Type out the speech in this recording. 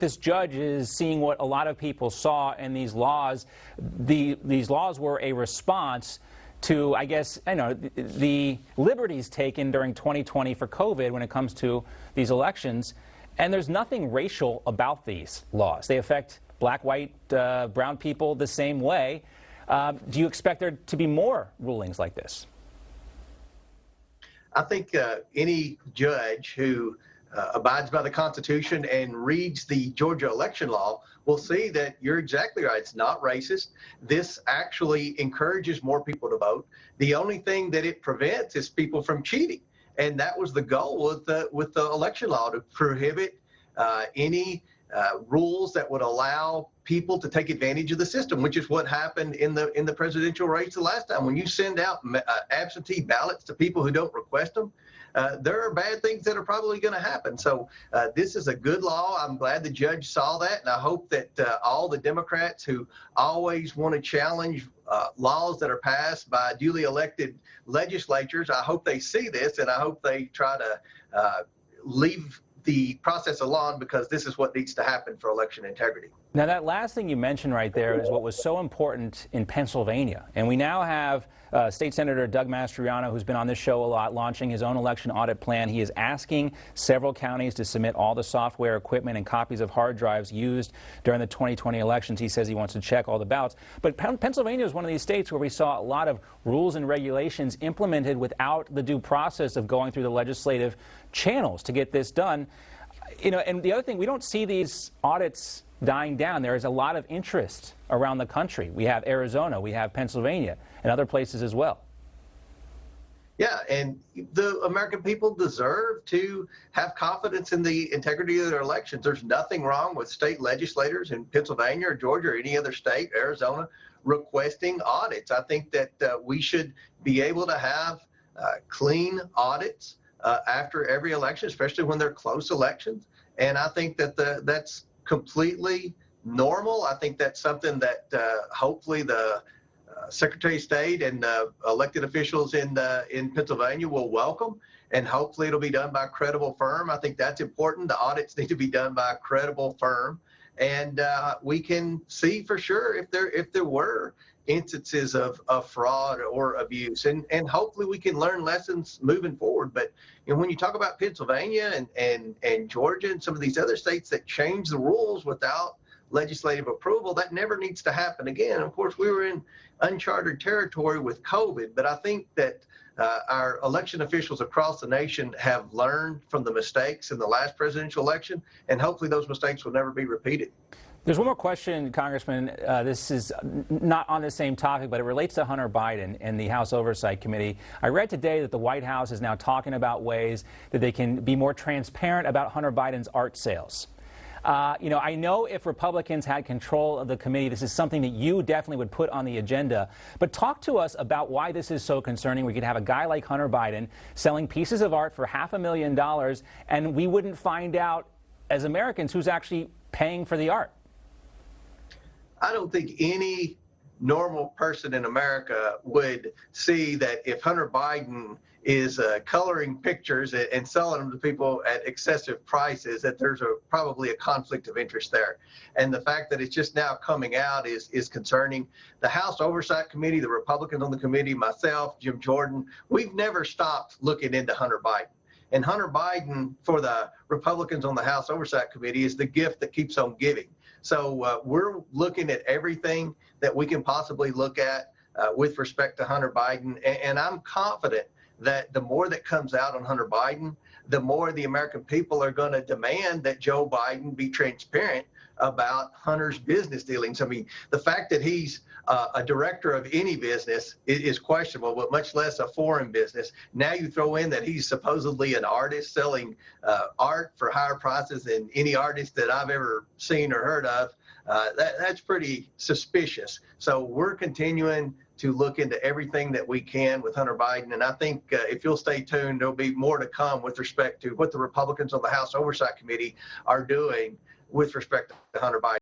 This judge is seeing what a lot of people saw in these laws. These laws were a response to, I guess, the liberties taken during 2020 for COVID when it comes to these elections. And there's nothing racial about these laws. They affect black, white, brown people the same way. Do you expect there to be more rulings like this? I think any judge who abides by the Constitution and reads the Georgia election law will see that you're exactly right. It's not racist. This actually encourages more people to vote. The only thing that it prevents is people from cheating. And that was the goal with the election law, to prohibit any rules that would allow people to take advantage of the system, which is what happened in the presidential race the last time. When you send out absentee ballots to people who don't request them, there are bad things that are probably going to happen. So this is a good law. I'm glad the judge saw that, and I hope that all the Democrats who always want to challenge laws that are passed by duly elected legislatures, I hope they see this, and I hope they try to leave the process alone, because this is what needs to happen for election integrity. Now, that last thing you mentioned right there is what was so important in Pennsylvania. And we now have State Senator Doug Mastriano, who's been on this show a lot, launching his own election audit plan. He is asking several counties to submit all the software, equipment, and copies of hard drives used during the 2020 elections. He says he wants to check all the ballots. But Pennsylvania is one of these states where we saw a lot of rules and regulations implemented without the due process of going through the legislative channels to get this done. And the other thing, we don't see these audits dying down. There is a lot of interest around the country. We have Arizona, we have Pennsylvania, and other places as well. Yeah, and the American people deserve to have confidence in the integrity of their elections. There's nothing wrong with state legislators in Pennsylvania or Georgia or any other state, Arizona, requesting audits. I think that we should be able to have clean audits after every election, especially when they're close elections. And I think that that's completely normal. I think that's something that hopefully the Secretary of State and elected officials in Pennsylvania will welcome, and hopefully it'll be done by a credible firm. I think that's important. The audits need to be done by a credible firm, and we can see for sure if there were instances of fraud or abuse, and hopefully we can learn lessons moving forward. But when you talk about Pennsylvania and Georgia and some of these other states that change the rules without legislative approval, that never needs to happen again. Of course, we were in uncharted territory with COVID, but I think that our election officials across the nation have learned from the mistakes in the last presidential election, and hopefully those mistakes will never be repeated. There's one more question, Congressman. This is not on the same topic, but it relates to Hunter Biden and the House Oversight Committee. I read today that the White House is now talking about ways that they can be more transparent about Hunter Biden's art sales. I know if Republicans had control of the committee, this is something that you definitely would put on the agenda. But talk to us about why this is so concerning. We could have a guy like Hunter Biden selling pieces of art for $500,000, and we wouldn't find out as Americans who's actually paying for the art. I don't think any normal person in America would see that if Hunter Biden is coloring pictures and selling them to people at excessive prices, that there's probably a conflict of interest there. And the fact that it's just now coming out is concerning. The House Oversight Committee, the Republicans on the committee, myself, Jim Jordan, we've never stopped looking into Hunter Biden. And Hunter Biden, for the Republicans on the House Oversight Committee, is the gift that keeps on giving. So we're looking at everything that we can possibly look at with respect to Hunter Biden. And I'm confident that the more that comes out on Hunter Biden, the more the American people are going to demand that Joe Biden be transparent about Hunter's business dealings. I mean, the fact that he's a director of any business is questionable, but much less a foreign business. Now you throw in that he's supposedly an artist selling art for higher prices than any artist that I've ever seen or heard of. That's pretty suspicious. So we're continuing to look into everything that we can with Hunter Biden. And I think if you'll stay tuned, there'll be more to come with respect to what the Republicans on the House Oversight Committee are doing with respect to Hunter Biden.